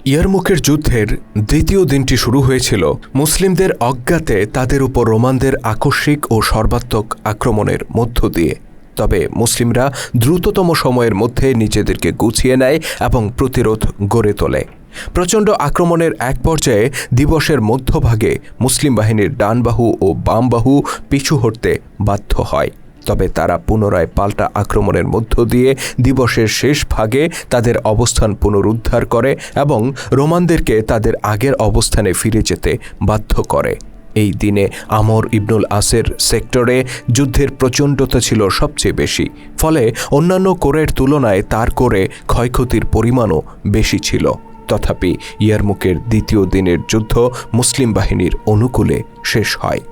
ইয়ারমুকের যুদ্ধের দ্বিতীয় দিনটি শুরু হয়েছিল মুসলিমদের অজ্ঞাতে তাদের উপর রোমানদের আকস্মিক ও সর্বাত্মক আক্রমণের মধ্য দিয়ে। তবে মুসলিমরা দ্রুততম সময়ের মধ্যে নিজেদেরকে গুছিয়ে নেয় এবং প্রতিরোধ গড়ে তোলে। প্রচণ্ড আক্রমণের এক পর্যায়ে দিবসের মধ্যভাগে মুসলিম বাহিনীর ডান বাহু ও বাম বাহু পিছু হটতে বাধ্য হয়। তবে তারা পুনরায় পাল্টা আক্রমণের মধ্য দিয়ে দিবসের শেষ ভাগে তাদের অবস্থান পুনরুদ্ধার করে এবং রোমানদেরকে তাদের আগের অবস্থানে ফিরে যেতে বাধ্য করে। এই দিনে আমর ইবনুল আসের সেক্টরে যুদ্ধের প্রচণ্ডতা ছিল সবচেয়ে বেশি, ফলে অন্যান্য কোরের তুলনায় তার কোরে ক্ষয়ক্ষতির পরিমাণও বেশি ছিল। তথাপি ইয়ারমুকের দ্বিতীয় দিনের যুদ্ধ মুসলিম বাহিনীর অনুকূলে শেষ হয়।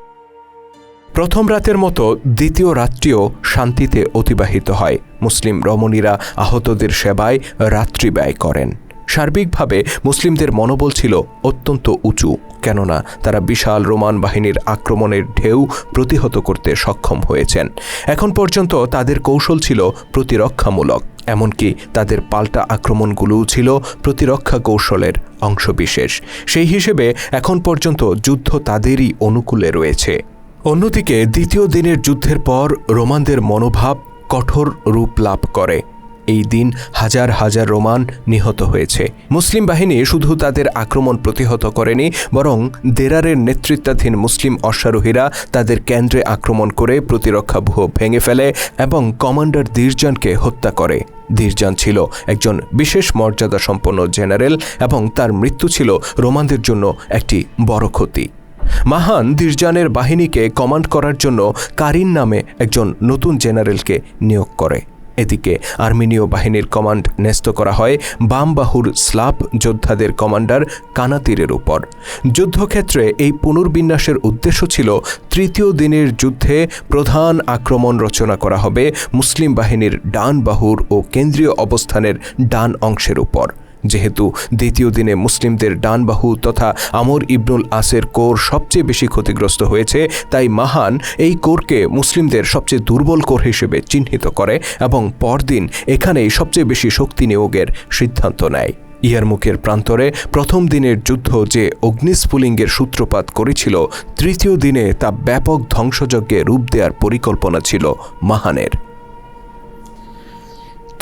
প্রথম রাতের মতো দ্বিতীয় রাতটিও শান্তিতে অতিবাহিত হয়। মুসলিম রমণীরা আহতদের সেবায় রাত্রি ব্যয় করেন। সার্বিকভাবে মুসলিমদের মনোবল ছিল অত্যন্ত উঁচু, কেননা তারা বিশাল রোমান বাহিনীর আক্রমণের ঢেউ প্রতিহত করতে সক্ষম হয়েছেন। এখন পর্যন্ত তাদের কৌশল ছিল প্রতিরক্ষামূলক, এমনকি তাদের পাল্টা আক্রমণগুলোও ছিল প্রতিরক্ষা কৌশলের অংশবিশেষ। সেই হিসেবে এখন পর্যন্ত যুদ্ধ তাদেরই অনুকূলে রয়েছে। অন্যদিকে দ্বিতীয় দিনের যুদ্ধের পর রোমানদের মনোভাব কঠোর রূপ লাভ করে। এই দিন হাজার হাজার রোমান নিহত হয়েছে। মুসলিম বাহিনী শুধু তাদের আক্রমণ প্রতিহত করেনি, বরং দেরারের নেতৃত্বাধীন মুসলিম অশ্বারোহীরা তাদের কেন্দ্রে আক্রমণ করে প্রতিরক্ষা ব্যূহ ভেঙে ফেলে এবং কমান্ডার দিরজানকে হত্যা করে। দিরজান ছিল একজন বিশেষ মর্যাদা সম্পন্ন জেনারেল এবং তার মৃত্যু ছিল রোমানদের জন্য একটি বড় ক্ষতি। মাহান দিরজানের বাহিনীকে কমান্ড করার জন্য কারিন নামে একজন নতুন জেনারেলকে নিয়োগ করে। এদিকে আর্মেনীয় বাহিনীর কমান্ড ন্যস্ত করা হয় বাম বাহুর স্লাভ যোদ্ধাদের কমান্ডার কানাতিরের উপর। যুদ্ধক্ষেত্রে এই পুনর্বিন্যাসের উদ্দেশ্য ছিল তৃতীয় দিনের যুদ্ধে প্রধান আক্রমণ রচনা করা হবে মুসলিম বাহিনীর ডান বাহুর ও কেন্দ্রীয় অবস্থানের ডান অংশের উপর। যেহেতু দ্বিতীয় দিনে মুসলিমদের ডান বাহু তথা আমর ইবনুল আসের কোর সবচেয়ে বেশি ক্ষতিগ্রস্ত হয়েছে, তাই মাহান এই কোরকে মুসলিমদের সবচেয়ে দুর্বল কোর হিসেবে চিহ্নিত করে এবং পরদিন এখানেই সবচেয়ে বেশি শক্তি নিয়োগের সিদ্ধান্ত নেয়। ইয়ারমুকের প্রান্তরে প্রথম দিনের যুদ্ধ যে অগ্নিস্ফুলিঙ্গের সূত্রপাত করেছিল, তৃতীয় দিনে তা ব্যাপক ধ্বংসযজ্ঞে রূপ দেওয়ার পরিকল্পনা ছিল মাহানের।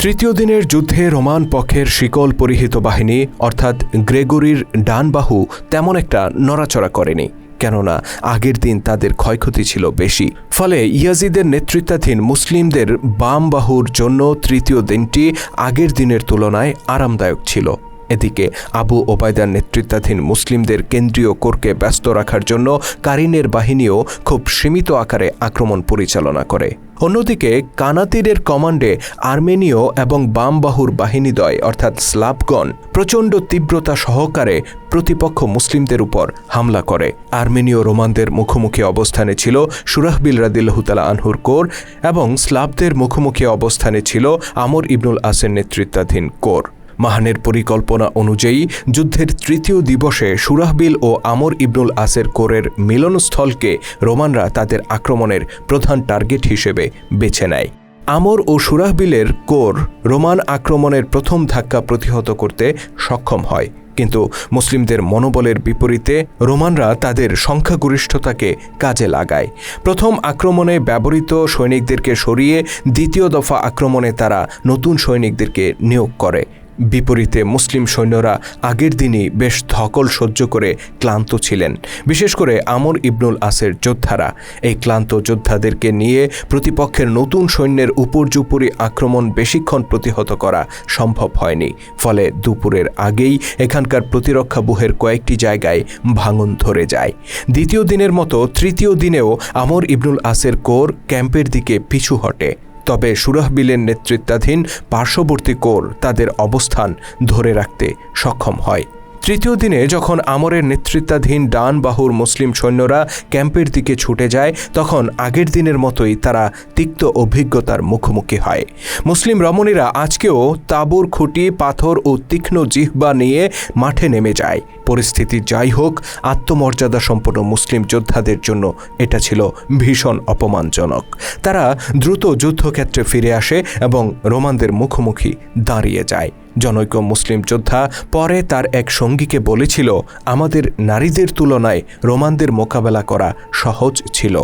তৃতীয় দিনের যুদ্ধে রোমান পক্ষের শিকল পরিহিত বাহিনী অর্থাৎ গ্রেগরির ডান বাহু তেমন একটা নড়াচড়া করেনি, কেননা আগের দিন তাদের ক্ষয়ক্ষতি ছিল বেশি। ফলে ইয়াজিদের নেতৃত্বাধীন মুসলিমদের বাম বাহুর জন্য তৃতীয় দিনটি আগের দিনের তুলনায় আরামদায়ক ছিল। এদিকে আবু ওবায়দার নেতৃত্বাধীন মুসলিমদের কেন্দ্রীয় কোরকে ব্যস্ত রাখার জন্য কারিনের বাহিনীও খুব সীমিত আকারে আক্রমণ পরিচালনা করে। অন্যদিকে কানাতিরের কমান্ডে আর্মেনীয় এবং বাম বাহুর বাহিনীদ্বয় অর্থাৎ স্লাভগণ প্রচণ্ড তীব্রতা সহকারে প্রতিপক্ষ মুসলিমদের উপর হামলা করে। আর্মেনীয় রোমানদের মুখোমুখি অবস্থানে ছিল সুরাহবিল রাদিয়াল্লাহু তাআলা আনহুর কোর এবং স্লাভদের মুখোমুখি অবস্থানে ছিল আমর ইবনুল আসের নেতৃত্বাধীন কোর। মাহানের পরিকল্পনা অনুযায়ী যুদ্ধের তৃতীয় দিবসে সুরাহবিল ও আমর ইবনুল আসের কোরের মিলনস্থলকে রোমানরা তাদের আক্রমণের প্রধান টার্গেট হিসেবে বেছে নেয়। আমর ও সুরাহবিলের কোর রোমান আক্রমণের প্রথম ধাক্কা প্রতিহত করতে সক্ষম হয়, কিন্তু মুসলিমদের মনোবলের বিপরীতে রোমানরা তাদের সংখ্যাগরিষ্ঠতাকে কাজে লাগায়। প্রথম আক্রমণে ব্যবহৃত সৈনিকদেরকে সরিয়ে দ্বিতীয় দফা আক্রমণে তারা নতুন সৈনিকদেরকে নিয়োগ করে। বিপরীতে মুসলিম সৈন্যরা আগের দিনই বেশ ধকল সহ্য করে ক্লান্ত ছিলেন, বিশেষ করে আমর ইবনুল আসের যোদ্ধারা। এই ক্লান্ত যোদ্ধাদেরকে নিয়ে প্রতিপক্ষের নতুন সৈন্যের উপর্যুপরি আক্রমণ বেশিক্ষণ প্রতিহত করা সম্ভব হয়নি। ফলে দুপুরের আগেই এখানকার প্রতিরক্ষা ব্যূহের কয়েকটি জায়গায় ভাঙন ধরে যায়। দ্বিতীয় দিনের মতো তৃতীয় দিনেও আমর ইবনুল আসের কোর ক্যাম্পের দিকে পিছু হটে। তবে সুরাহবিলের নেতৃত্বাধীন পার্শ্ববর্তী কোর তাদের অবস্থান ধরে রাখতে সক্ষম হয়। তৃতীয় দিনে যখন আমরের নেতৃত্বাধীন ডান বাহুর মুসলিম সৈন্যরা ক্যাম্পের দিকে ছুটে যায়, তখন আগের দিনের মতোই তারা তিক্ত অভিজ্ঞতার মুখোমুখি হয়। মুসলিম রমণীরা আজকেও তাঁবুর খুঁটি, পাথর ও তীক্ষ্ণ জিহ্বা নিয়ে মাঠে নেমে যায়। পরিস্থিতি যাই হোক, আত্মমর্যাদা সম্পন্ন মুসলিম যোদ্ধাদের জন্য এটা ছিল ভীষণ অপমানজনক। তারা দ্রুত যুদ্ধক্ষেত্রে ফিরে আসে এবং রোমানদের মুখোমুখি দাঁড়িয়ে যায়। জনৈক মুসলিম যোদ্ধা পরে তার এক সঙ্গীকে বলেছিল, আমাদের নারীদের তুলনায় রোমানদের মোকাবেলা করা সহজ ছিল।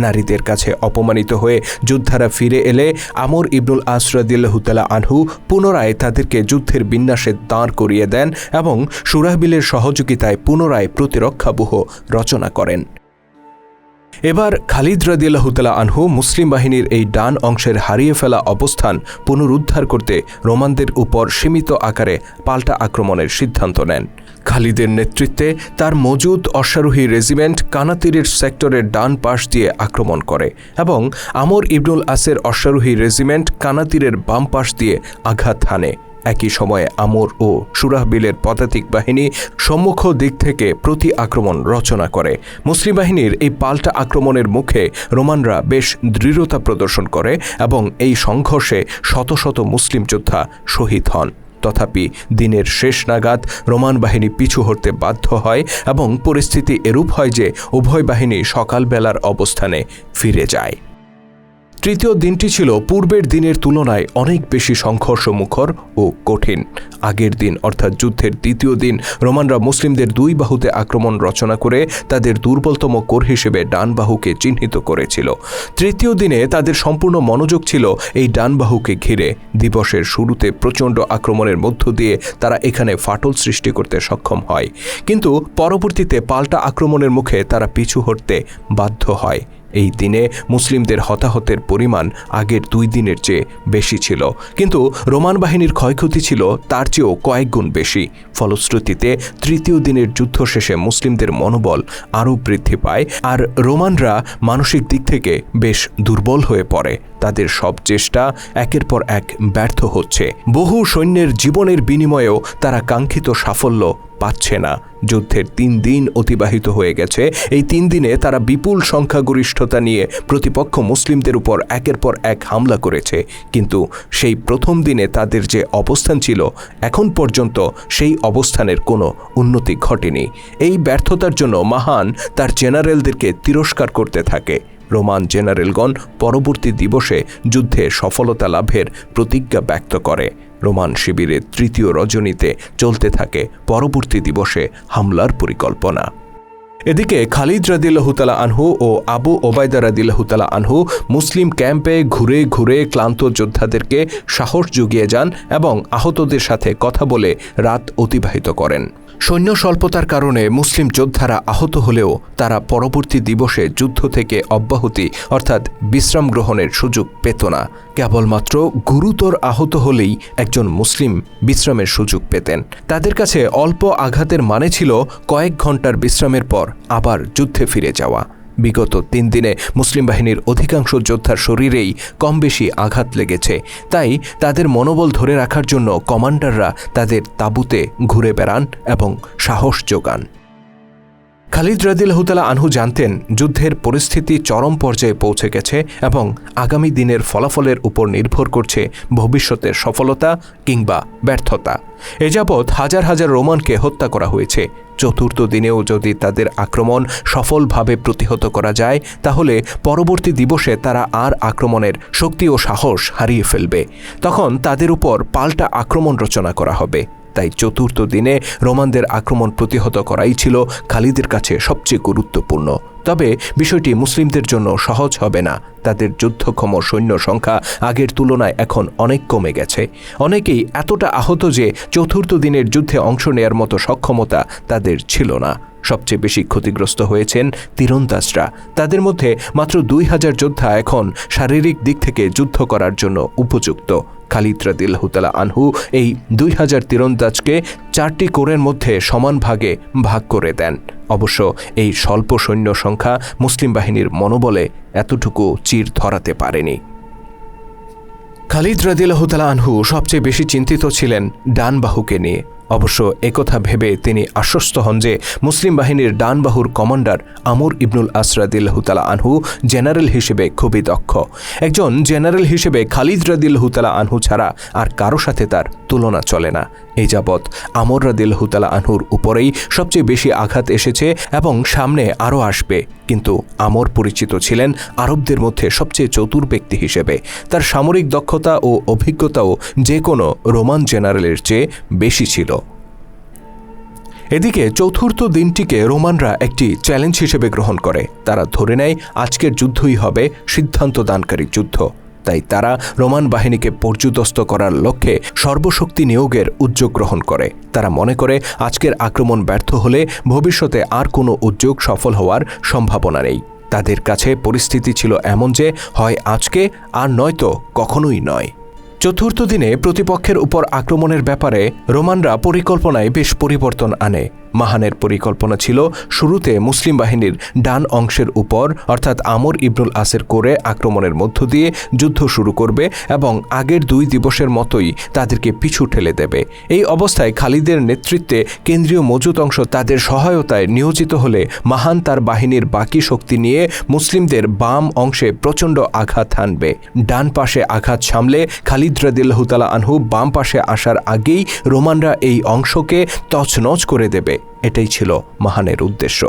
নারীদের কাছে অপমানিত হয়ে যোদ্ধারা ফিরে এলে আমর ইবনুল আস রাদিয়াল্লাহু তাআলা আনহু পুনরায় তাদেরকে যুদ্ধের বিন্যাসে দাঁড় করিয়ে দেন এবং সুরাহবিলের সহযোগিতায় পুনরায় প্রতিরক্ষাব্যূহ রচনা করেন। এবার খালিদ রাদিয়াল্লাহু তাআলা আনহু মুসলিম বাহিনীর এই ডান অংশের হারিয়ে ফেলা অবস্থান পুনরুদ্ধার করতে রোমানদের উপর সীমিত আকারে পাল্টা আক্রমণের সিদ্ধান্ত নেন। খালিদের নেতৃত্বে তার মজুদ অশ্বারোহী রেজিমেন্ট কানাতিরের সেক্টরের ডান পাশ দিয়ে আক্রমণ করে এবং আমর ইবনুল আসের অশ্বারোহী রেজিমেন্ট কানাতিরের বাম পাশ দিয়ে আঘাত হানে। একই সময়ে আমর ও সুরাহবিলের পদাতিক বাহিনী সম্মুখ দিক থেকে প্রতি আক্রমণ রচনা করে। মুসলিম বাহিনীর এই পাল্টা আক্রমণের মুখে রোমানরা বেশ দৃঢ়তা প্রদর্শন করে এবং এই সংঘর্ষে শত শত মুসলিম যোদ্ধা শহীদ হন। তথাপি দিনের শেষ নাগাদ রোমান বাহিনী পিছু হটতে বাধ্য হয় এবং পরিস্থিতি এরূপ হয় যে উভয় বাহিনী সকালবেলার অবস্থানে ফিরে যায়। তৃতীয় দিনটি ছিল পূর্বের দিনের তুলনায় অনেক বেশি সংঘর্ষমুখর ও কঠিন। আগের দিন অর্থাৎ যুদ্ধের দ্বিতীয় দিন রোমানরা মুসলিমদের দুই বাহুতে আক্রমণ রচনা করে তাদের দুর্বলতম কোর হিসেবে ডান বাহুকে চিহ্নিত করেছিল। তৃতীয় দিনে তাদের সম্পূর্ণ মনোযোগ ছিল এই ডান বাহুকে ঘিরে। দিবসের শুরুতে প্রচণ্ড আক্রমণের মধ্য দিয়ে তারা এখানে ফাটল সৃষ্টি করতে সক্ষম হয়, কিন্তু পরবর্তীতে পাল্টা আক্রমণের মুখে তারা পিছু হটতে বাধ্য হয়। এই দিনে মুসলিমদের হতাহতের পরিমাণ আগের 2 দিনের চেয়ে বেশি ছিল, কিন্তু রোমান বাহিনীর ক্ষয়ক্ষতি ছিল তার চেয়েও কয়েক গুণ বেশি। ফলশ্রুতিতে তৃতীয় দিনের যুদ্ধ শেষে মুসলিমদের মনোবল আরও বৃদ্ধি পায় আর রোমানরা মানসিক দিক থেকে বেশ দুর্বল হয়ে পড়ে। তাদের সব চেষ্টা একের পর এক ব্যর্থ হচ্ছে। বহু সৈন্যের জীবনের বিনিময়েও তারা কাঙ্ক্ষিত সাফল্য পাচ্ছে না। যুদ্ধের 3 দিন অতিবাহিত হয়ে গেছে। এই 3 দিনে তারা বিপুল সংখ্যাগরিষ্ঠতা নিয়ে প্রতিপক্ষ মুসলিমদের উপর একের পর এক হামলা করেছে, কিন্তু সেই প্রথম দিনে তাদের যে অবস্থান ছিল এখন পর্যন্ত সেই অবস্থানের কোনো উন্নতি ঘটেনি। এই ব্যর্থতার জন্য মাহান তার জেনারেলদেরকে তিরস্কার করতে থাকে। রোমান জেনারেলগণ পরবর্তী দিবসে যুদ্ধে সফলতা লাভের প্রতিজ্ঞা ব্যক্ত করে। রোমান শিবিরের তৃতীয় রজনীতে চলতে থাকে পরবর্তী দিবসে হামলার পরিকল্পনা। এদিকে খালিদ রাদিয়াল্লাহু তাআলা আনহু ও আবু ওবায়দা রাদিয়াল্লাহু তাআলা আনহু মুসলিম ক্যাম্পে ঘুরে ঘুরে ক্লান্ত যোদ্ধাদেরকে সাহস জুগিয়ে যান এবং আহতদের সাথে কথা বলে রাত অতিবাহিত করেন। সৈন্য স্বল্পতার কারণে মুসলিম যোদ্ধারা আহত হলেও তারা পরবর্তী দিবসে যুদ্ধ থেকে অব্যাহতি অর্থাৎ বিশ্রাম গ্রহণের সুযোগ পেত না। কেবলমাত্র গুরুতর আহত হলেই একজন মুসলিম বিশ্রামের সুযোগ পেতেন। তাদের কাছে অল্প আঘাতের মানে ছিল কয়েক ঘন্টার বিশ্রামের পর আবার যুদ্ধে ফিরে যাওয়া। বিগত 3 দিনে মুসলিম বাহিনীর অধিকাংশ যোদ্ধার শরীরেই কম বেশি আঘাত লেগেছে, তাই তাদের মনোবল ধরে রাখার জন্য কমান্ডাররা তাদের তাঁবুতে ঘুরে বেড়ান এবং সাহস যোগান। খালিদ রাদিয়াল্লাহু তাআলা আনহু জানতেন যুদ্ধের পরিস্থিতি চরম পর্যায়ে পৌঁছে গেছে এবং আগামী দিনের ফলাফলের উপর নির্ভর করছে ভবিষ্যতের সফলতা কিংবা ব্যর্থতা। এ যাবৎ হাজার হাজার রোমানকে হত্যা করা হয়েছে। চতুর্থ দিনেও যদি তাদের আক্রমণ সফলভাবে প্রতিহত করা যায় তাহলে পরবর্তী দিবসে তারা আর আক্রমণের শক্তি ও সাহস হারিয়ে ফেলবে। তখন তাদের উপর পাল্টা আক্রমণ রচনা করা হবে। তাই চতুর্থ দিনে রোমানদের আক্রমণ প্রতিহত করাই ছিল খালিদের কাছে সবচেয়ে গুরুত্বপূর্ণ। তবে বিষয়টি মুসলিমদের জন্য সহজ হবে না। তাদের যুদ্ধক্ষম সৈন্য সংখ্যা আগের তুলনায় এখন অনেক কমে গেছে। অনেকেই এতটা আহত যে চতুর্থ দিনের যুদ্ধে অংশ নেয়ার মতো সক্ষমতা তাদের ছিল না। সবচেয়ে বেশি ক্ষতিগ্রস্ত হয়েছেন তীরন্দাজরা। তাদের মধ্যে মাত্র 2000 যোদ্ধা এখন শারীরিক দিক থেকে যুদ্ধ করার জন্য উপযুক্ত। খালিদ রাদিয়াল্লাহু তাআলা আনহু এই 2000 তীরন্দাজকে 4টি কোরের মধ্যে সমান ভাগে ভাগ করে দেন। অবশ্য এই স্বল্প সৈন্য সংখ্যা মুসলিম বাহিনীর মনোবলে এতটুকু চির ধরাতে পারেনি। খালিদ রাদিয়াল্লাহু তাআলা আনহু সবচেয়ে বেশি চিন্তিত ছিলেন ডান বাহুকে নিয়ে। অবশ্য একথা ভেবে তিনি আশ্বস্ত হন যে মুসলিম বাহিনীর ডান বাহুর কমান্ডার আমর ইবনুল আস রাদিয়াল্লাহু তাআলা আনহু জেনারেল হিসেবে খুবই দক্ষ। একজন জেনারেল হিসেবে খালিদ রাদিয়াল্লাহু তাআলা আনহু ছাড়া আর কারো সাথে তার তুলনা চলে না। এই যাবৎ আমর রাদিয়াল্লাহু তাআলা আনহুর উপরেই সবচেয়ে বেশি আঘাত এসেছে এবং সামনে আরও আসবে। কিন্তু আমর পরিচিত ছিলেন আরবদের মধ্যে সবচেয়ে চতুর ব্যক্তি হিসেবে। তার সামরিক দক্ষতা ও অভিজ্ঞতাও যে কোনো রোমান জেনারেলের চেয়ে বেশি ছিল। এদিকে চতুর্থ দিনটিকে রোমানরা একটি চ্যালেঞ্জ হিসেবে গ্রহণ করে। তারা ধরে নেয় আজকের যুদ্ধই হবে সিদ্ধান্ত দানকারী যুদ্ধ। তাই তারা রোমান বাহিনীকে পর্যুদস্ত করার লক্ষ্যে সর্বশক্তি নিয়োগের উদ্যোগ গ্রহণ করে। তারা মনে করে আজকের আক্রমণ ব্যর্থ হলে ভবিষ্যতে আর কোনো উদ্যোগ সফল হওয়ার সম্ভাবনা নেই। তাদের কাছে পরিস্থিতি ছিল এমন যে হয় আজকে আর নয়তো কখনোই নয়। চতুর্থ দিনে প্রতিপক্ষের উপর আক্রমণের ব্যাপারে রোমানরা পরিকল্পনায় বেশ পরিবর্তন আনে। মাহানের পরিকল্পনা ছিল শুরুতে মুসলিম বাহিনীর ডান অংশের উপর অর্থাৎ আমর ইবনুল আসের কোরে আক্রমণের মধ্য দিয়ে যুদ্ধ শুরু করবে এবং আগের 2 দিবসের মতোই তাদেরকে পিছু ঠেলে দেবে। এই অবস্থায় খালিদের নেতৃত্বে কেন্দ্রীয় মজুত অংশ তাদের সহায়তায় নিয়োজিত হলে মাহান তার বাহিনীর বাকি শক্তি নিয়ে মুসলিমদের বাম অংশে প্রচণ্ড আঘাত হানবে। ডান পাশে আঘাত সামলে খালিদ রাদিয়াল্লাহু তাআলা আনহু বাম পাশে আসার আগেই রোমানরা এই অংশকে তছনছ করে দেবে। এটাই ছিল মাহানের উদ্দেশ্য।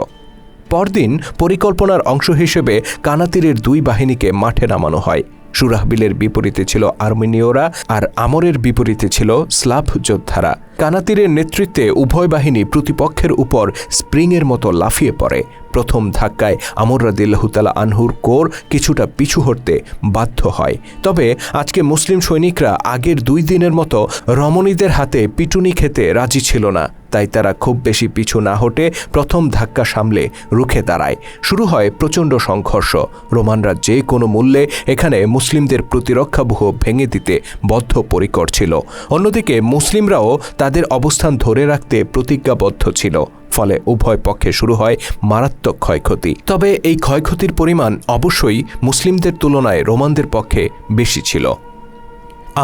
পরদিন পরিকল্পনার অংশ হিসেবে কানাতিরের 2 বাহিনীকে মাঠে নামানো হয়। সুরাহবিলের বিপরীতে ছিল আর্মেনীয়রা আর আমরের বিপরীতে ছিল স্লাভ যোদ্ধারা। কানাতিরের নেতৃত্বে উভয় বাহিনী প্রতিপক্ষের উপর স্প্রিংয়ের মতো লাফিয়ে পড়ে। প্রথম ধাক্কায় আমর রাদিয়াল্লাহু তাআলা আনহুর কোর কিছুটা পিছু হটতে বাধ্য হয়। তবে আজকে মুসলিম সৈনিকরা আগের 2 দিনের মতো রমণীদের হাতে পিটুনি খেতে রাজি ছিল না। তাই তারা খুব বেশি পিছু না হটে প্রথম ধাক্কা সামলে রুখে দাঁড়ায়। শুরু হয় প্রচণ্ড সংঘর্ষ। রোমানরা যে কোনো মূল্যে এখানে মুসলিমদের প্রতিরক্ষাব্যূহ ভেঙে দিতে বদ্ধপরিকর ছিল। অন্যদিকে মুসলিমরাও তাদের অবস্থান ধরে রাখতে প্রতিজ্ঞাবদ্ধ ছিল। ফলে উভয় পক্ষে শুরু হয় মারাত্মক ক্ষয়ক্ষতি। তবে এই ক্ষয়ক্ষতির পরিমাণ অবশ্যই মুসলিমদের তুলনায় রোমানদের পক্ষে বেশি ছিল।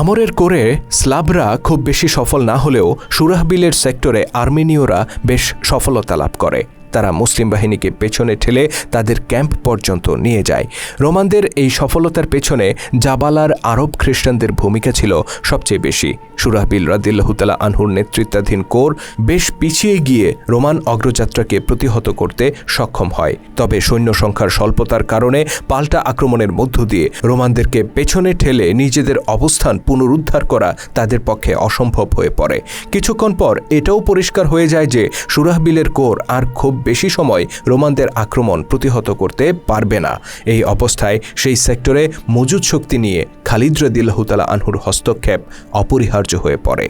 আমরের কোরে স্লাভরা খুব বেশি সফল না হলেও সুরাহবিলের সেক্টরে আর্মেনীয়রা বেশ সফলতা লাভ করে। তারা মুসলিম বাহিনীকে পেছনে ঠেলে তাদের ক্যাম্প পর্যন্ত নিয়ে যায়। রোমানদের এই সফলতার পেছনে জাবালার আরব খ্রিস্টানদের ভূমিকা ছিল সবচেয়ে বেশি। সুরাহবিল রাদিয়াল্লাহু তাআলা আনহুর নেতৃত্বাধীন কোর বেশ পিছিয়ে গিয়ে রোমান অগ্রযাত্রাকে প্রতিহত করতে সক্ষম হয়। তবে সৈন্য সংখ্যার স্বল্পতার কারণে পাল্টা আক্রমণের মধ্য দিয়ে রোমানদেরকে পেছনে ঠেলে নিজেদের অবস্থান পুনরুদ্ধার করা তাদের পক্ষে অসম্ভব হয়ে পড়ে। কিছুক্ষণ পর এটাও পরিষ্কার হয়ে যায় যে সুরাহবিলের কোর আর খুব বেশি সময় রোমানদের আক্রমণ প্রতিহত করতে পারবে না। এই অবস্থায় সেই সেক্টরে মজুদ শক্তি নিয়ে খালিদ রাদিয়াল্লাহু তাআলা আনহুর হস্তক্ষেপ অপরিহার্য হয়ে পড়ে।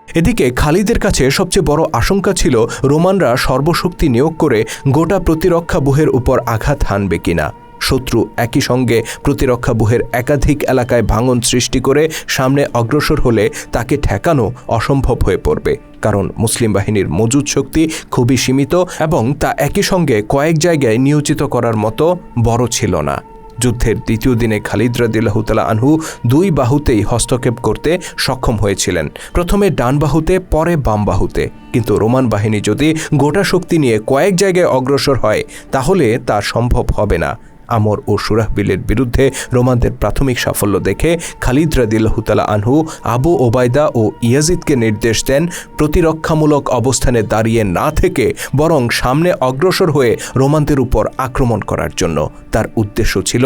এদিকে খালিদের কাছে সবচেয়ে বড় আশঙ্কা ছিল রোমানরা সর্বশক্তি নিয়োগ করে গোটা প্রতিরক্ষা ব্যূহের উপর আঘাত হানবে কিনা। শত্রু একই সঙ্গে প্রতিরক্ষা ব্যূহের একাধিক এলাকায় ভাঙন সৃষ্টি করে সামনে অগ্রসর হলে তাকে ঠেকানো অসম্ভব হয়ে পড়বে। কারণ মুসলিম বাহিনীর মজুদ শক্তি খুবই সীমিত এবং তা একই সঙ্গে কয়েক জায়গায় নিয়োজিত করার মতো বড় ছিল না। যুদ্ধের দ্বিতীয় দিনে খালিদ রাদিয়াল্লাহু তাআলা আনহু 2 বাহুতেই হস্তক্ষেপ করতে সক্ষম হয়েছিলেন। প্রথমে ডান বাহুতে, পরে বাম বাহুতে। কিন্তু রোমান বাহিনী যদি গোটা শক্তি নিয়ে কয়েক জায়গায় অগ্রসর হয় তাহলে তা সম্ভব হবে না। আমর ও সুরাহবিলের বিরুদ্ধে রোমানদের প্রাথমিক সাফল্য দেখে খালিদ রাদিয়াল্লাহু তাআলা আনহু আবু ওবায়দা ও ইয়াজিদকে নির্দেশ দেন প্রতিরক্ষামূলক অবস্থানে দাঁড়িয়ে না থেকে বরং সামনে অগ্রসর হয়ে রোমানদের উপর আক্রমণ করার জন্য। তার উদ্দেশ্য ছিল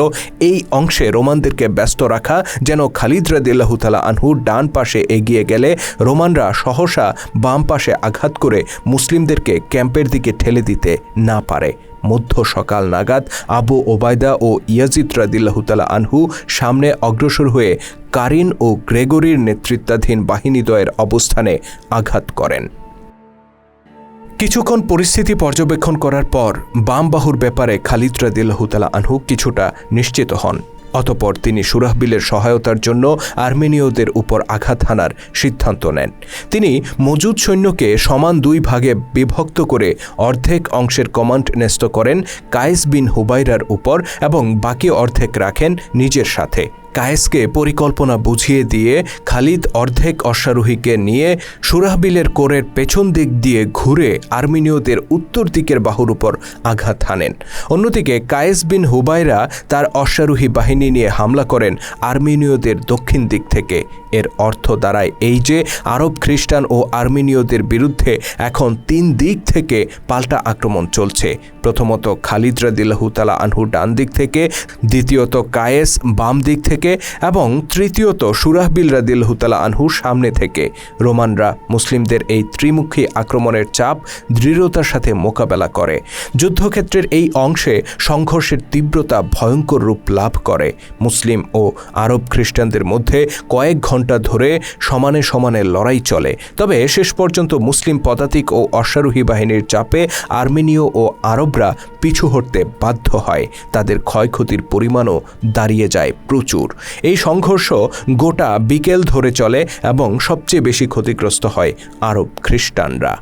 এই অংশে রোমানদেরকে ব্যস্ত রাখা, যেন খালিদ রাদিয়াল্লাহু তাআলা আনহু ডান পাশে এগিয়ে গেলে রোমানরা সহসা বাম পাশে আঘাত করে মুসলিমদেরকে ক্যাম্পের দিকে ঠেলে দিতে না পারে। মধ্য সকাল নাগাদ আবু ওবায়দা ও ইয়াজিদ রাদিয়াল্লাহু তাআলা আনহু সামনে অগ্রসর হয়ে কারিন ও গ্রেগরির নেতৃত্বাধীন বাহিনীদ্বয়ের অবস্থানে আঘাত করেন। কিছুক্ষণ পরিস্থিতি পর্যবেক্ষণ করার পর বাম বাহুর ব্যাপারে খালিদ রাদিয়াল্লাহু তাআলা আনহু কিছুটা নিশ্চিত হন। অতঃপর তিনি সুরাহবিলের সহায়তার জন্য আর্মেনীয়দের উপর আঘাত হানার সিদ্ধান্ত নেন। তিনি মজুদ সৈন্যকে সমান 2 ভাগে বিভক্ত করে অর্ধেক অংশের কমান্ড ন্যস্ত করেন কায়েস বিন হুবাইরার উপর এবং বাকি অর্ধেক রাখেন নিজের সাথে। কায়েসকে পরিকল্পনা বুঝিয়ে দিয়ে খালিদ অর্ধেক অশ্বারোহীকে নিয়ে সুরাহবিলের কোরের পেছন দিক দিয়ে ঘুরে আর্মেনীয়দের উত্তর দিকের বাহুর উপর আঘাত হানেন। অন্যদিকে কায়েস বিন হুবাইরা তার অশ্বারোহী বাহিনী নিয়ে হামলা করেন আর্মেনীয়দের দক্ষিণ দিক থেকে। এর অর্থ দাঁড়ায় এই যে আরব খ্রিস্টান ও আর্মেনীয়দের বিরুদ্ধে এখন 3 দিক থেকে পাল্টা আক্রমণ চলছে। প্রথমত খালিদ রাদিয়াল্লাহু তাআলা আনহু ডান দিক থেকে, দ্বিতীয়ত কায়েস বাম দিক থেকে এবং তৃতীয়ত সুরাহবিল রাদিয়াল্লাহু তাআলা আনহু সামনে থেকে। রোমানরা মুসলিমদের এই ত্রিমুখী আক্রমণের চাপ দৃঢ়তার সাথে মোকাবেলা করে। যুদ্ধক্ষেত্রের এই অংশে সংঘর্ষের তীব্রতা ভয়ঙ্কর রূপ লাভ করে। মুসলিম ও আরব খ্রিস্টানদের মধ্যে কয়েক ঘন্টা ধরে সমানে সমানে লড়াই চলে। তবে শেষ পর্যন্ত মুসলিম পদাতিক ও অশ্বারোহী বাহিনীর চাপে আর্মেনীয় ও আরবরা পিছু হটতে বাধ্য হয়। তাদের ক্ষয়ক্ষতির পরিমাণও দাঁড়িয়ে যায় প্রচুর। এই সংঘর্ষ গোটা বিকেল ধরে চলে এবং সবচেয়ে বেশি ক্ষতিগ্রস্ত হয় আরব খ্রিস্টানরা।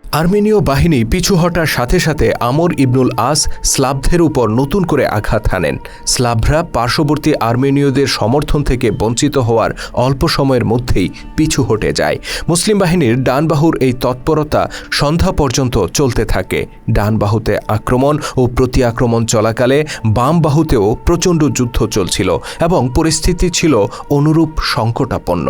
আর্মেনীয় বাহিনী পিছু হটার সাথে সাথে আমর ইবনুল আস স্লাভদের উপর নতুন করে আঘাত হানেন। স্লাভরা পার্শ্ববর্তী আর্মেনীয়দের সমর্থন থেকে বঞ্চিত হওয়ার অল্প সময়ের মধ্যেই পিছু হটে যায়। মুসলিম বাহিনীর ডান বাহুর এই তৎপরতা সন্ধ্যা পর্যন্ত চলতে থাকে। ডান বাহুতে আক্রমণ ও প্রতি আক্রমণ চলাকালে বাম বাহুতেও প্রচণ্ড যুদ্ধ চলছিল এবং পরিস্থিতি ছিল অনুরূপ সংকটাপন্ন।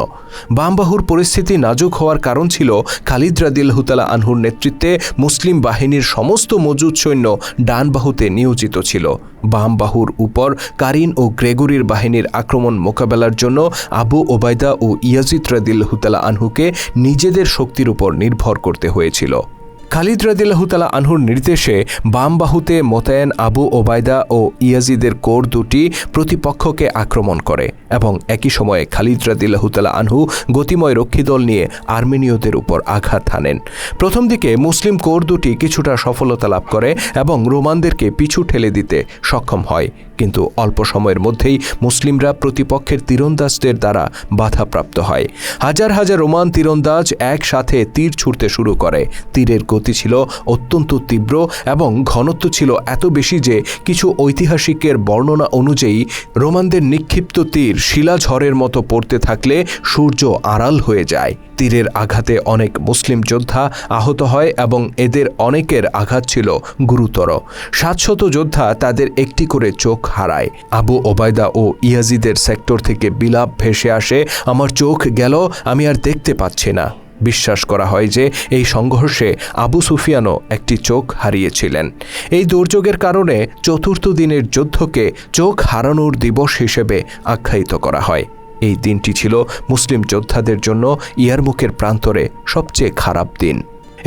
বাম বাহুর পরিস্থিতি নাজুক হওয়ার কারণ ছিল খালিদ রাদিয়াল্লাহু তাআলা আনহুর নেতৃত্বে মুসলিম বাহিনীর সমস্ত মজুদ সৈন্য ডান বাহুতে নিয়োজিত ছিল। বাম বাহুর উপর কারিন ও গ্রেগরির বাহিনীর আক্রমণ মোকাবেলার জন্য আবু ওবায়দা ও ইয়াজিদ রাদিয়াল্লাহু তাআলা আনহুকে নিজেদের শক্তির উপর নির্ভর করতে হয়েছিল। খালিদ রাদিয়াল্লাহু তাআলা আনহুর নির্দেশে বাম বাহুতে মোতায়েন আবু ওবায়দা ও ইয়াজিদের কোর দুটি প্রতিপক্ষকে আক্রমণ করে এবং একই সময়ে খালিদ রাদিয়াল্লাহু তাআলা আনহু গতিময় রক্ষীদল নিয়ে আর্মেনীয়দের উপর আঘাত হানেন। প্রথম দিকে মুসলিম কোর দুটি কিছুটা সফলতা লাভ করে এবং রোমানদেরকে পিছু ঠেলে দিতে সক্ষম হয়, কিন্তু অল্প সময়ের মধ্যেই মুসলিমরা প্রতিপক্ষের তীরন্দাজদের দ্বারা বাধাপ্রাপ্ত হয়। হাজার হাজার রোমান তীরন্দাজ একসাথে তীর ছুঁড়তে শুরু করে। তীরের গতি ছিল অত্যন্ত তীব্র এবং ঘনত্ব ছিল এত বেশি যে কিছু ঐতিহাসিকের বর্ণনা অনুযায়ী রোমানদের নিক্ষিপ্ত তীর শিলাঝড়ের মতো পড়তে থাকলে সূর্য আড়াল হয়ে যায়। তীরের আঘাতে অনেক মুসলিম যোদ্ধা আহত হয় এবং এদের অনেকের আঘাত ছিল গুরুতর। 700 যোদ্ধা তাদের একটি করে চোখ হারায়। আবু ওবায়দা ও ইয়াজিদের সেক্টর থেকে বিলাপ ভেসে আসে, আমার চোখ গেল, আমি আর দেখতে পাচ্ছি না। বিশ্বাস করা হয় যে এই সংঘর্ষে আবু সুফিয়ানও একটি চোখ হারিয়েছিলেন। এই দুর্যোগের কারণে চতুর্থ দিনের যুদ্ধকে চোখ হারানোর দিবস হিসেবে আখ্যায়িত করা হয়। এই দিনটি ছিল মুসলিম যোদ্ধাদের জন্য ইয়ারমুকের প্রান্তরে সবচেয়ে খারাপ দিন।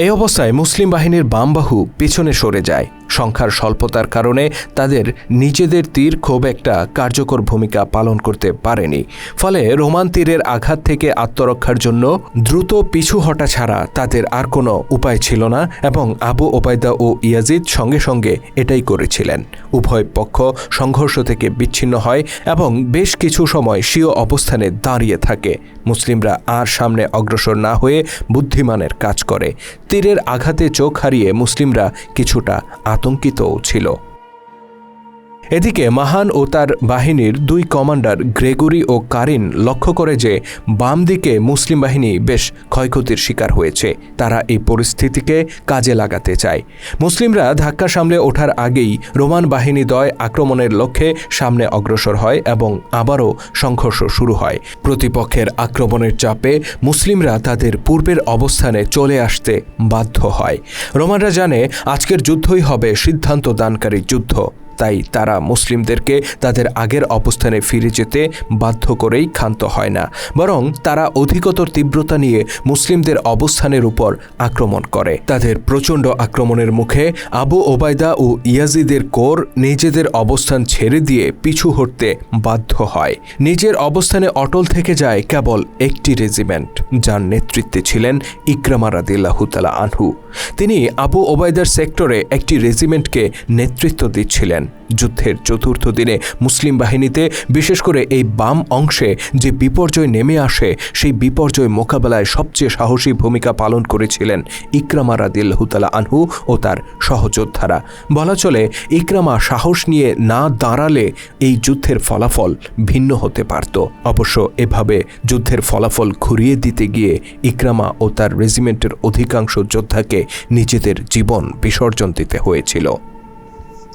এই অবস্থায় মুসলিম বাহিনীর বাম বাহু পিছনে সরে যায়। সংখ্যার স্বল্পতার কারণে তাদের নিজেদের তীর খুব একটা কার্যকর ভূমিকা পালন করতে পারেনি। ফলে রোমান তীরের আঘাত থেকে আত্মরক্ষার জন্য দ্রুত পিছু হটা ছাড়া তাদের আর কোনো উপায় ছিল না এবং আবু ওবায়দা ও ইয়াজিদ সঙ্গে সঙ্গে এটাই করেছিলেন। উভয় পক্ষ সংঘর্ষ থেকে বিচ্ছিন্ন হয় এবং বেশ কিছু সময় স্বীয় অবস্থানে দাঁড়িয়ে থাকে। মুসলিমরা আর সামনে অগ্রসর না হয়ে বুদ্ধিমানের কাজ করে। তীরের আঘাতে চোখ হারিয়ে মুসলিমরা কিছুটা আতঙ্কিতও ছিল। এদিকে মাহান ও তার বাহিনীর 2 কমান্ডার গ্রেগরি ও কারিন লক্ষ্য করে যে বাম দিকে মুসলিম বাহিনী বেশ ক্ষয়ক্ষতির শিকার হয়েছে। তারা এই পরিস্থিতিকে কাজে লাগাতে চায়। মুসলিমরা ধাক্কা সামলে ওঠার আগেই রোমান বাহিনীদ্বয় আক্রমণের লক্ষ্যে সামনে অগ্রসর হয় এবং আবারও সংঘর্ষ শুরু হয়। প্রতিপক্ষের আক্রমণের চাপে মুসলিমরা তাদের পূর্বের অবস্থানে চলে আসতে বাধ্য হয়। রোমানরা জানে আজকের যুদ্ধই হবে সিদ্ধান্ত দানকারী যুদ্ধ, তাই তারা মুসলিমদেরকে তাদের আগের অবস্থানে ফিরে যেতে বাধ্য করেই ক্ষান্ত হয় না, বরং তারা অধিকতর তীব্রতা নিয়ে মুসলিমদের অবস্থানের উপর আক্রমণ করে। তাদের প্রচণ্ড আক্রমণের মুখে আবু ওবায়দা ও ইয়াজিদের কোর নিজেদের অবস্থান ছেড়ে দিয়ে পিছু হটতে বাধ্য হয়। নিজের অবস্থানে অটল থেকে যায় কেবল একটি রেজিমেন্ট, যার নেতৃত্বে ছিলেন ইকরামা রাদিয়াল্লাহু তাআলা আনহু। তিনি আবু ওবায়দার সেক্টরে একটি রেজিমেন্টকে নেতৃত্ব দিচ্ছিলেন। যুদ্ধের চতুর্থ দিনে মুসলিম বাহিনীতে বিশেষ করে এই বাম অংশে যে বিপর্যয় নেমে আসে, সেই বিপর্যয় মোকাবেলায় সবচেয়ে সাহসী ভূমিকা পালন করেছিলেন ইকরামা রাদিয়াল্লাহু তাআলা আনহু ও তার সহযোদ্ধারা। বলা চলে, ইকরামা সাহস নিয়ে না দাঁড়ালে এই যুদ্ধের ফলাফল ভিন্ন হতে পারত। অবশ্য এভাবে যুদ্ধের ফলাফল ঘুরিয়ে দিতে গিয়ে ইকরামা ও তার রেজিমেন্টের অধিকাংশ যোদ্ধাকে নিজেদের জীবন বিসর্জন দিতে হয়েছিল।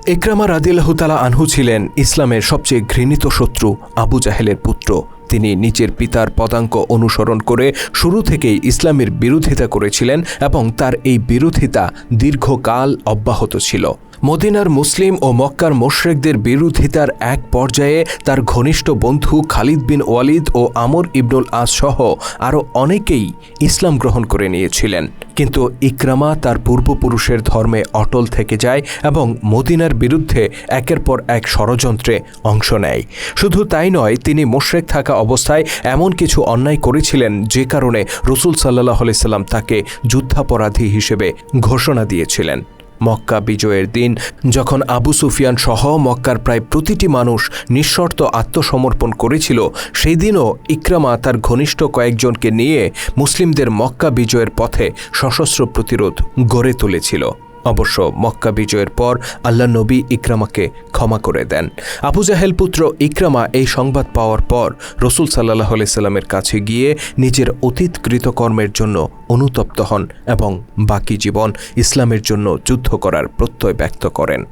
ইকরামা রাদিয়াল্লাহু তাআলা আনহু ছিলেন ইসলামের সবচেয়ে ঘৃণিত শত্রু আবু জাহেলের পুত্র। তিনি নিজের পিতার পদাঙ্ক অনুসরণ করে শুরু থেকেই ইসলামের বিরোধিতা করেছিলেন এবং তার এই বিরোধিতা দীর্ঘকাল অব্যাহত ছিল। মদিনার মুসলিম ও মক্কার মুশরিকদের বিরোধিতার এক পর্যায়ে তার ঘনিষ্ঠ বন্ধু খালিদ বিন ওয়ালিদ ও আমর ইবনুল আস সহ আরও অনেকেই ইসলাম গ্রহণ করে নিয়েছিলেন। কিন্তু ইকরামা তার পূর্বপুরুষের ধর্মে অটল থেকে যায় এবং মদিনার বিরুদ্ধে একের পর এক ষড়যন্ত্রে অংশ নেয়। শুধু তাই নয়, তিনি মুশরিক থাকা অবস্থায় এমন কিছু অন্যায় করেছিলেন যে কারণে রাসূল সাল্লাল্লাহু আলাইহি সাল্লাম তাকে যুদ্ধাপরাধী হিসেবে ঘোষণা দিয়েছিলেন। মক্কা বিজয়ের দিন যখন আবু সুফিয়ান সহ মক্কার প্রায় প্রতিটি মানুষ নিঃশর্ত আত্মসমর্পণ করেছিল, সেই দিনও ইকরামা তার ঘনিষ্ঠ কয়েকজনকে নিয়ে মুসলিমদের মক্কা বিজয়ের পথে সশস্ত্র প্রতিরোধ গড়ে তুলেছিল। অবশ্য মক্কা বিজয়ের পর আল্লাহ নবী ইকরামাকে ক্ষমা করে দেন। আবু জাহেল পুত্র ইকরামা এই সংবাদ পাওয়ার পর রাসূল সাল্লাল্লাহু আলাইহি সাল্লামের কাছে গিয়ে নিজের অতীত কৃতকর্মের জন্য অনুতপ্ত হন এবং বাকি জীবন ইসলামের জন্য যুদ্ধ করার প্রত্যয় ব্যক্ত করেন।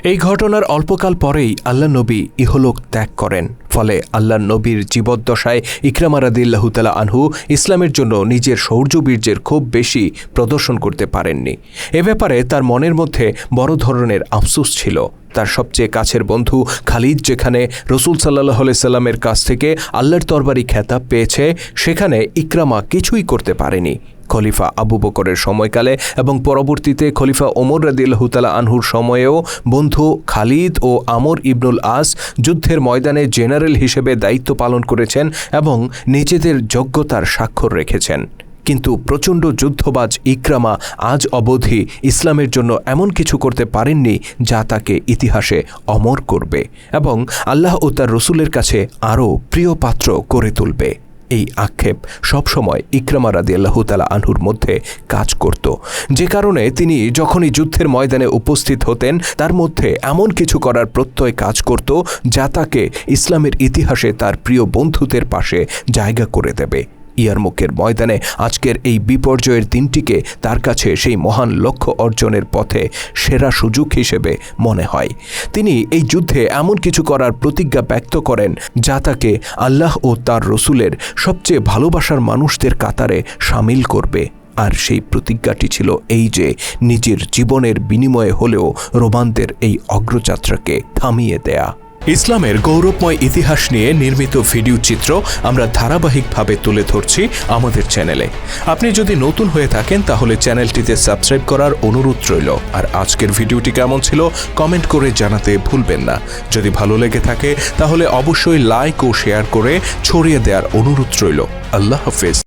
এই ঘটনার অল্পকাল পরেই আল্লাহ নবী ইহলোক ত্যাগ করেন। ফলে আল্লাহ নবীর জীবদ্দশায় ইকরামা রাদিয়াল্লাহু তাআলা আনহু ইসলামের জন্য নিজের শৌর্যবীর্যের খুব বেশি প্রদর্শন করতে পারেননি। এ ব্যাপারে তার মনের মধ্যে বড় ধরনের আফসোস ছিল। তার সবচেয়ে কাছের বন্ধু খালিদ যেখানে রাসূল সাল্লাল্লাহু আলাইহি সাল্লামের কাছ থেকে আল্লাহর তরবারি খেতাব পেয়েছে, সেখানে ইকরামা কিছুই করতে পারেনি। খলিফা আবু বকরের সময়কালে এবং পরবর্তীতে খলিফা ওমর রাদিয়াল্লাহু তাআলা আনহুর সময়েও বন্ধু খালিদ ও আমর ইবনুল আস যুদ্ধের ময়দানে জেনারেল হিসেবে দায়িত্ব পালন করেছেন এবং নিজেদের যোগ্যতার স্বাক্ষর রেখেছেন। কিন্তু প্রচণ্ড যুদ্ধবাজ ইকরামা আজ অবধি ইসলামের জন্য এমন কিছু করতে পারেননি যা তাকে ইতিহাসে অমর করবে এবং আল্লাহ ও তার রসুলের কাছে আরও প্রিয় পাত্র করে তুলবে। এই আক্ষেপ সবসময় ইকরামা রাদিয়াল্লাহু তাআলা আনহুর মধ্যে কাজ করত, যে কারণে তিনি যখনই যুদ্ধের ময়দানে উপস্থিত হতেন তার মধ্যে এমন কিছু করার প্রত্যয় কাজ করত যা তাকে ইসলামের ইতিহাসে তার প্রিয় বন্ধুদের পাশে জায়গা করে দেবে। ইয়ারমুকের ময়দানে আজকের এই বিপর্যয়ের দিনটিকে তার কাছে সেই মহান লক্ষ্য অর্জনের পথে সেরা সুযোগ হিসেবে মনে হয়। তিনি এই যুদ্ধে এমন কিছু করার প্রতিজ্ঞা ব্যক্ত করেন যা তাকে আল্লাহ ও তার রসুলের সবচেয়ে ভালোবাসার মানুষদের কাতারে সামিল করবে। আর সেই প্রতিজ্ঞাটি ছিল এই যে নিজের জীবনের বিনিময়ে হলেও রোমানদের এই অগ্রযাত্রাকে থামিয়ে দেয়া। ইসলামের গৌরবময় ইতিহাস নিয়ে নির্মিত ভিডিও চিত্র আমরা ধারাবাহিকভাবে তুলে ধরছি আমাদের চ্যানেলে। আপনি যদি নতুন হয়ে থাকেন তাহলে চ্যানেলটিতে সাবস্ক্রাইব করার অনুরোধ রইল। আর আজকের ভিডিওটি কেমন ছিল কমেন্ট করে জানাতে ভুলবেন না। যদি ভালো লেগে থাকে তাহলে অবশ্যই লাইক ও শেয়ার করে ছড়িয়ে দেওয়ার অনুরোধ রইল। আল্লাহ হাফেজ।